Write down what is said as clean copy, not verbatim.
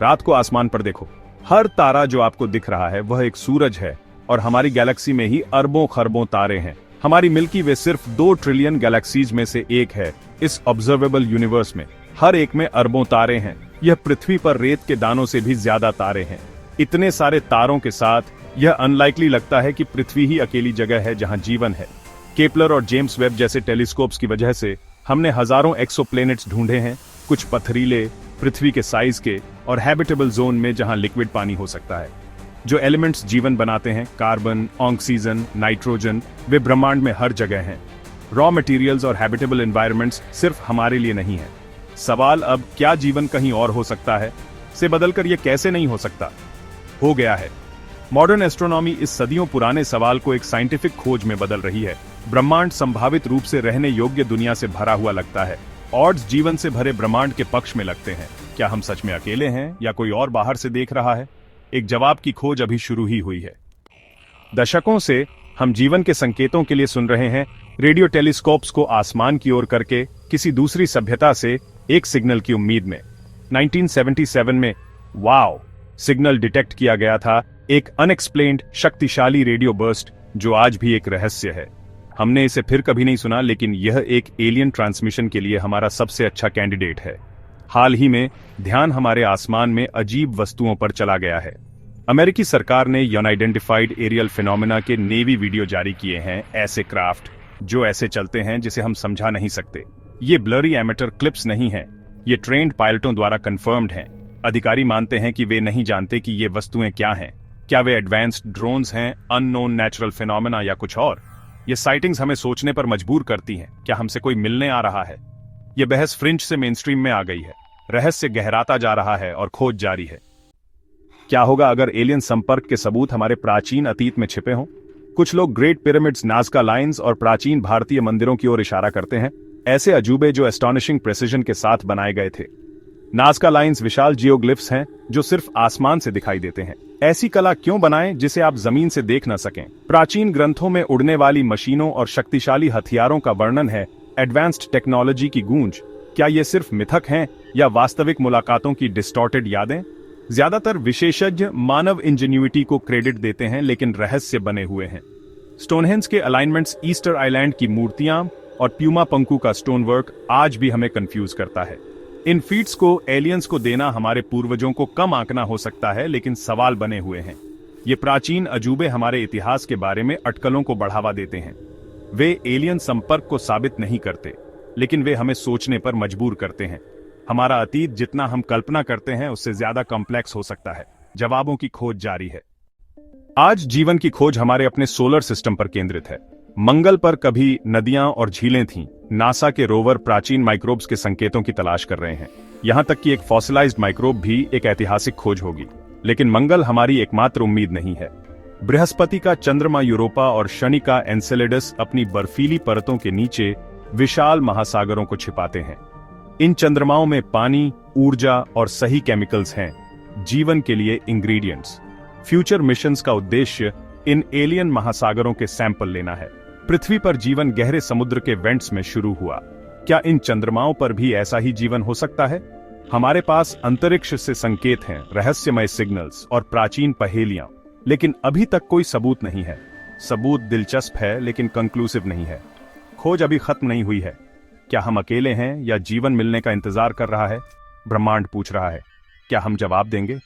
रात को आसमान पर देखो, हर तारा जो आपको दिख रहा है वह एक सूरज है, और हमारी गैलेक्सी में ही अरबों खरबों तारे हैं। हमारी मिल्की वे सिर्फ 2 ट्रिलियन गैलेक्सीज में से एक है। इस ऑब्जर्वेबल यूनिवर्स में हर एक में अरबों तारे हैं। यह पृथ्वी पर रेत के दानों से भी ज्यादा तारे हैं। इतने सारे तारों के साथ यह अनलाइकली लगता है कि पृथ्वी ही अकेली जगह है जहां जीवन है। केपलर और जेम्स वेब जैसे टेलीस्कोप्स की वजह से हमने हजारों एक्सोप्लैनेट्स ढूंढे हैं, कुछ पथरीले, पृथ्वी के साइज के, और हैबिटेबल जोन में जहां लिक्विड पानी हो सकता है। जो एलिमेंट्स जीवन बनाते हैं, कार्बन, ऑक्सीजन, नाइट्रोजन, वे ब्रह्मांड में हर जगह हैं। रॉ मटेरियल्स और हैबिटेबल एनवायरनमेंट्स सिर्फ हमारे लिए नहीं है। सवाल अब क्या जीवन कहीं और हो सकता है से बदलकर यह कैसे नहीं हो सकता हो गया है। मॉडर्न एस्ट्रोनॉमी इस सदियों पुराने सवाल को एक साइंटिफिक खोज में बदल रही है। ब्रह्मांड संभावित रूप से रहने योग्य दुनिया से भरा हुआ लगता है। ऑड्स जीवन से भरे ब्रह्मांड के पक्ष में लगते हैं। क्या हम सच में अकेले हैं या कोई और बाहर से देख रहा है? एक जवाब की खोज अभी शुरू ही हुई है। दशकों से हम जीवन के संकेतों के लिए सुन रहे हैं, रेडियो टेलीस्कोप्स को आसमान की ओर करके किसी दूसरी सभ्यता से एक सिग्नल की उम्मीद में। 1977 में वाओ सिग्नल डिटेक्ट किया गया था, एक अनएक्सप्लेन्ड शक्तिशाली रेडियो बर्स्ट जो आज भी एक रहस्य है। हमने इसे फिर कभी नहीं सुना, लेकिन यह एक एलियन ट्रांसमिशन के लिए हमारा सबसे अच्छा कैंडिडेट है। हाल ही में ध्यान हमारे आसमान में अजीब वस्तुओं पर चला गया है। अमेरिकी सरकार ने अनआइडेंटिफाइड एरियल फिनोमेना के नेवी वीडियो जारी किए हैं, ऐसे क्राफ्ट जो ऐसे चलते हैं जिसे हम समझा नहीं सकते। ये ब्लरी एमेटर क्लिप्स नहीं हैं, ये ट्रेन्ड पायलटों द्वारा कंफर्म्ड हैं। अधिकारी मानते हैं कि वे नहीं जानते कि ये वस्तुएं क्या हैं। क्या वे एडवांस्ड ड्रोन्स हैं, अननोन नेचुरल फिनोमेना, या कुछ और? ये साइटिंग्स हमें सोचने पर मजबूर करती हैं। क्या हमसे कोई मिलने आ रहा है? ये बहस फ्रिंज से मेनस्ट्रीम में आ गई है। रहस्य गहराता जा रहा है और खोज जारी है। क्या होगा अगर एलियन संपर्क के सबूत हमारे प्राचीन अतीत में छिपे हों? कुछ लोग ग्रेट पिरामिड्स, नाज़का लाइन्स और प्राचीन भारतीय मंदिरों की ओर इशारा करते हैं, ऐसे अजूबे जो एस्टॉनिशिंग प्रेसिजन के साथ बनाए गए थे। नाज़का लाइन्स विशाल जियोग्लिफ्स हैं जो सिर्फ आसमान से दिखाई देते हैं। ऐसी कला क्यों बनाएं जिसे आप जमीन से देख न सकें? प्राचीन ग्रंथों में उड़ने वाली मशीनों और शक्तिशाली हथियारों का वर्णन है, एडवांस्ड टेक्नोलॉजी की गूंज। क्या ये सिर्फ मिथक हैं या वास्तविक मुलाकातों की डिस्टॉर्टेड यादें? ज्यादातर विशेषज्ञ मानव इंजेन्युइटी को क्रेडिट देते हैं, लेकिन रहस्य बने हुए हैं। स्टोनहेंज के अलाइनमेंट्स, ईस्टर आइलैंड की मूर्तियां और प्यूमा पंकू का स्टोन वर्क आज भी हमें कंफ्यूज करता है। इन फीट्स को एलियंस को देना हमारे पूर्वजों को कम आंकना हो सकता है, लेकिन सवाल बने हुए हैं। ये प्राचीन अजूबे हमारे इतिहास के बारे में अटकलों को बढ़ावा देते हैं। वे एलियन संपर्क को साबित नहीं करते, लेकिन वे हमें सोचने पर मजबूर करते हैं। हमारा अतीत जितना हम कल्पना करते हैं उससे ज्यादा कॉम्प्लेक्स हो सकता है। जवाबों की खोज जारी है। आज जीवन की खोज हमारे अपने सोलर सिस्टम पर केंद्रित है। मंगल पर कभी नदियां और झीलें थीं। नासा के रोवर प्राचीन माइक्रोब्स के संकेतों की तलाश कर रहे हैं। यहां तक कि एक फॉसिलाइज्ड माइक्रोब भी एक ऐतिहासिक खोज होगी। लेकिन मंगल हमारी एकमात्र उम्मीद नहीं है। बृहस्पति का चंद्रमा यूरोपा और शनि का एन्सेलेडस अपनी बर्फीली परतों के नीचे विशाल महासागरों को छिपाते हैं। इन चंद्रमाओं में पानी, ऊर्जा और सही केमिकल्स हैं, जीवन के लिए इंग्रेडिएंट्स। फ्यूचर मिशंस का उद्देश्य इन एलियन महासागरों के सैंपल लेना है। पृथ्वी पर जीवन गहरे समुद्र के वेंट्स में शुरू हुआ। क्या इन चंद्रमाओं पर भी ऐसा ही जीवन हो सकता है? हमारे पास अंतरिक्ष से संकेत हैं, रहस्यमय सिग्नल्स और प्राचीन पहेलियां, लेकिन अभी तक कोई सबूत नहीं है। सबूत दिलचस्प है, लेकिन कंक्लूसिव नहीं है। खोज अभी खत्म नहीं हुई है। क्या हम अकेले हैं या जीवन मिलने का इंतजार कर रहा है? ब्रह्मांड पूछ रहा है। क्या हम जवाब देंगे?